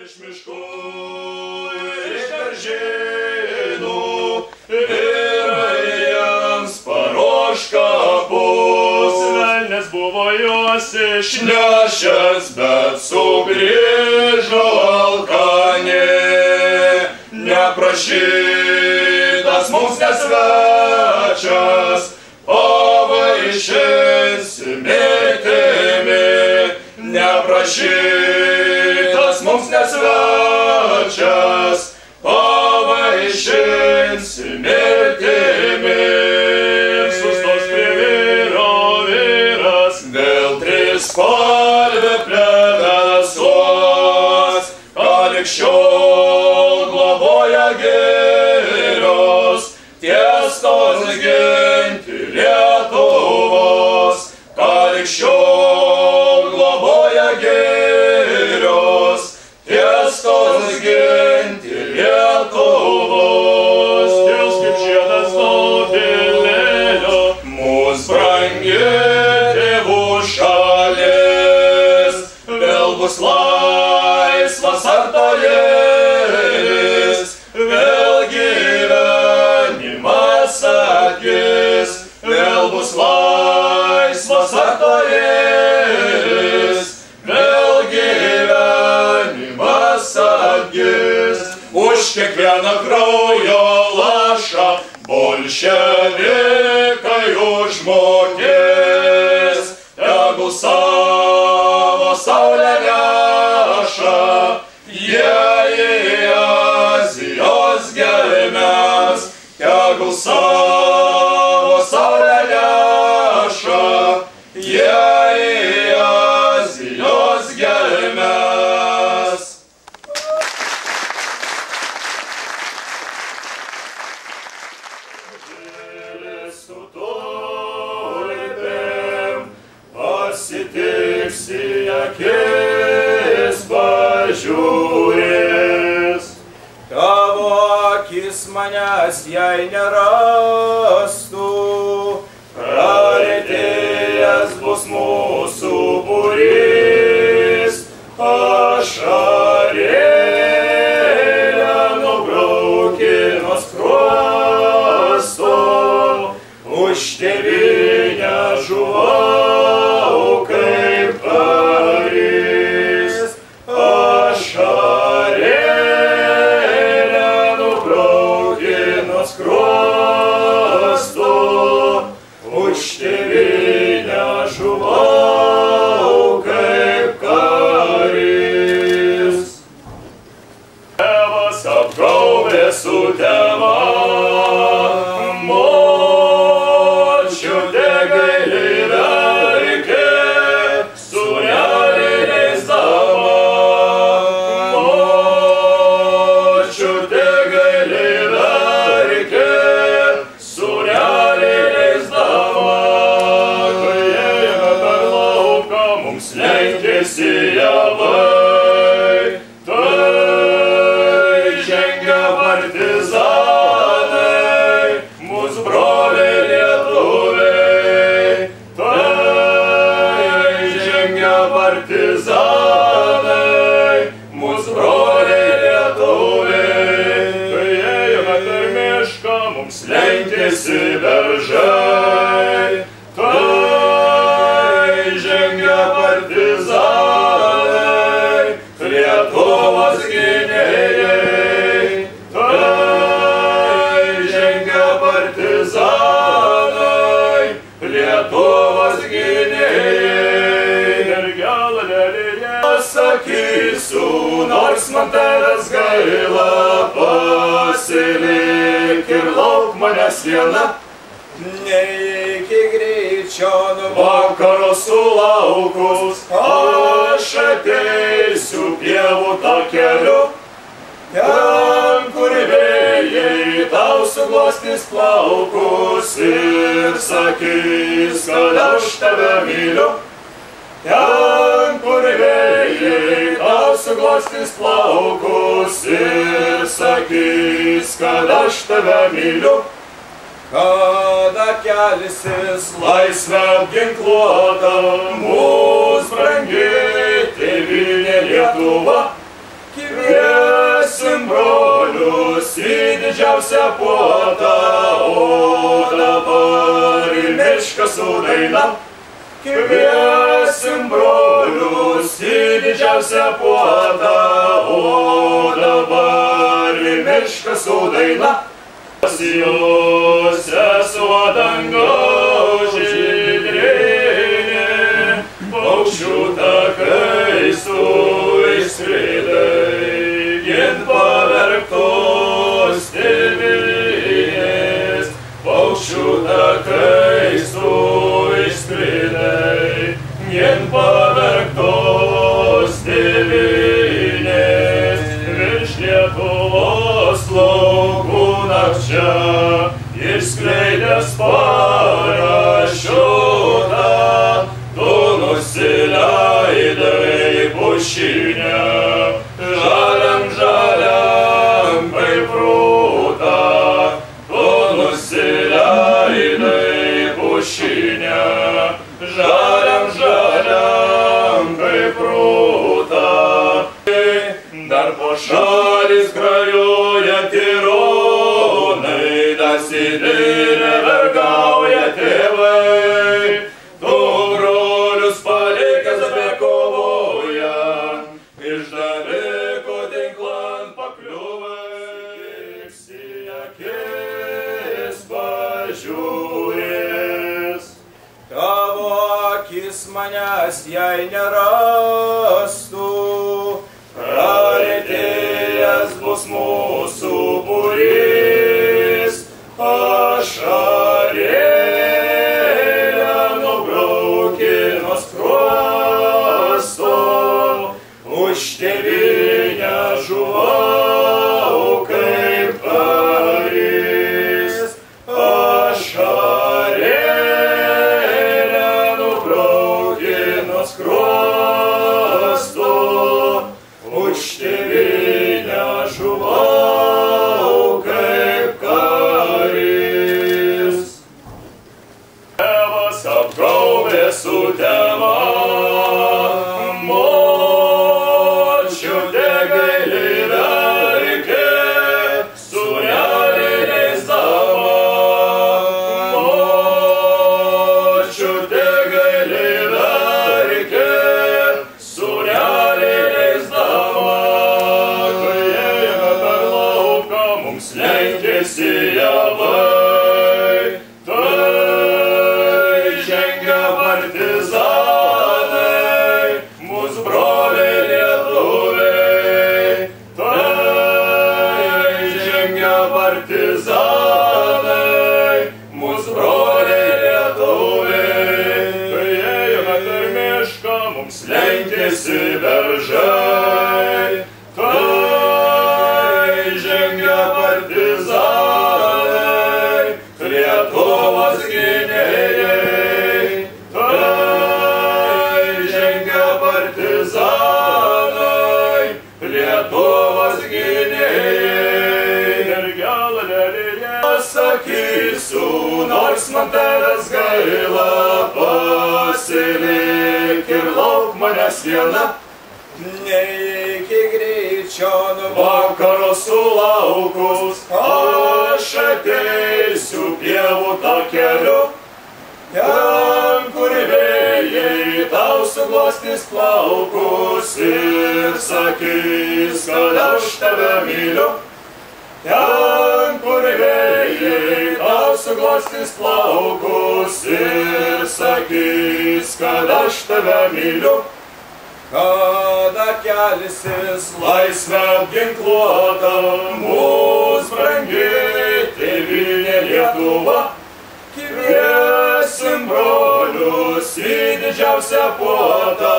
Iš miškų, iš daržynų ir jiems paruoš kapus. Velnias buvo juos Išnešęs, bet sugrįžo alkani. Neprašytas mums nesvečias, pavaišins mirtimi. Neprašytas mums nesvečias, pavaišins mirtimi. Sustos prie vyro vyras, Vėl trispalvė plevėsuos, kad lig šiol globoja girios, tiestos ginti Lietuvos, kad lig šiol globoja girios, tiestos ginti Lietuvos. Kils kaip žiedas nutilėjo, Mūs brangi tėvų šalis, vėl bus laisvas artolis, vėl gyvenimas atgis, vėl bus laisvas artolis, vėl gyvenimas atgis. Už kiekvieną kraujo lašą bolševikai užmokės, tegul savo saulę neša jie į Azijos gelmes, tegul savo saulę neša jie į Azijos gelmes. su tulpėm, pasitiksi akis pažiūrės. Tavo akis manęs jei nerastų, Praretėjęs bus mūsų būrys, ašarėlę nubrauki nuo skruosto, už tėvynę žuvau kaip karys. Ašarėlę nubrauki nuo skruosto, už tėvynę žuvau kaip karys. Tėvas apgaubė sutema, močiutė gailiai verkė, sūnelį leisdama. Močiutė gailiai verkė, sūnelį leisdama. Kai ėjome per lauką, mums lenkėsi javai, tai žengia partizanai, mūsų broliai lietuviai. Tai žengia partizanai, mūsų broliai lietuviai. Kai ėjome per mišką, mums lenkėsi beržai. Tai žengia partizanai, Lietuvos gynėjai. Tai žengia partizanai, Lietuvos gynėjai. Mergelė lelija, sakysiu, nors man tavęs gaila, pasilik ir lauk manęs viena. neiki greičio Vakaro sulaukus, aš ateisiu pievų takeliu, ten, kur vėjai tau suglostys plaukus ir sakys, kad aš tave myliu. Ten, kur vėjai tau suglostys plaukus ir sakys, kad aš tave myliu. Kada kelsis Laisvę apginkluota, mūsų brangi tėvynė Lietuva. gyvenimas į didžiausią puotą, o dabar į mišką su daina. Kviesim brolius į didžiausią puotą, o dabar į mišką su daina. Pas jūs sesuo dangaus žydrynė, paukščių takais tu išskridai, gint pavergtos tėvynės. Paukščių takais tu išskridai, gint pavergtos tėvynės. Virš Lietuvos laukų nakčia išskleidęs parašiutą, tu nusileidai pušinę, žaliam kaip rūta. Tu nusileidai pušinę, žaliam kaip rūta. Dar po šalis grajuoja tironai, dar sėdinė vergauja tėvai. Tu brolius palikęs bekovoja, išdaviko tinklan pakliuvai. Į akis pažiūrės, Tavo akis manęs jei nerastų, artėjęs bus mūsų būrys. Ašarėlę nubrauki nuo skruosto, už tėvynę žuvau kaip karys. Ašarėlę nubrauki nuo skruosto, už tėvynę žuvau kaip karys. Tėvas apgaubė sutema, močiutė gailiai verkė, sūnelį leisdama. Močiutė gailiai verkė, sūnelį leisdama. Kai ėjome per lauką, mums lenkėsi javai, tai žengia partizanai, mūsų broliai lietuviai. Tai žengia partizanai, mūsų broliai lietuviai. Kai ėjome per mišką, mums lenkėsi beržai, tai žengia partizanai, Lietuvos gynėjai. Tai žengia partizanai, Lietuvos gynėjai. Mergelė, sakysiu, nors man tavęs gaila, pasilik ir lauk manęs viena. Neiki greičio vakaro sulaukus, aš ateisiu pievų takeliu. Ten, kur vėjai tau suglostys plaukus ir sakys, kad aš tave myliu. Ten, kur vėjai tau suglostys plaukus ir sakys, kad aš tave myliu. Kada kelsis laisvę apginkluota, mūsų brangi tėvynė Lietuva. Kviesim brolius į didžiausią puotą,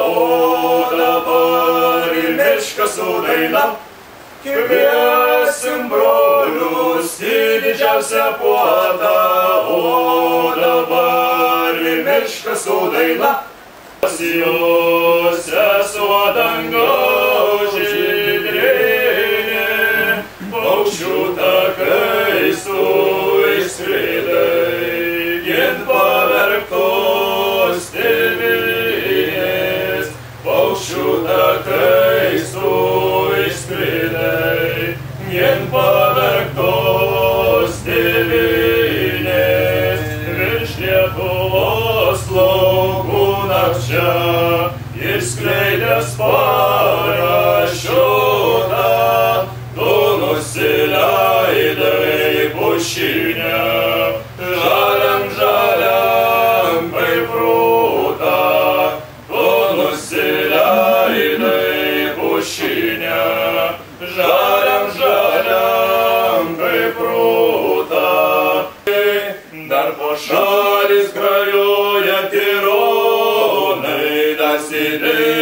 o dabar į mišką su daina. Kviesim brolius į didžiausią puotą, o dabar į mišką su daina. Pas jūs sesuo dangaus žydrynė, paukščių takais tu išskridai, gint pavergtos tėvynės. Paukščių takais tu išskridai, gint pavergtos Saulės parašiuta, tu nusileidai pušinę, žaliam, žaliam kaip rūta, tu nusileidai pušinę, žaliam, žaliam kaip rūta. Dar po šalis grajoja tironai, dar sėdė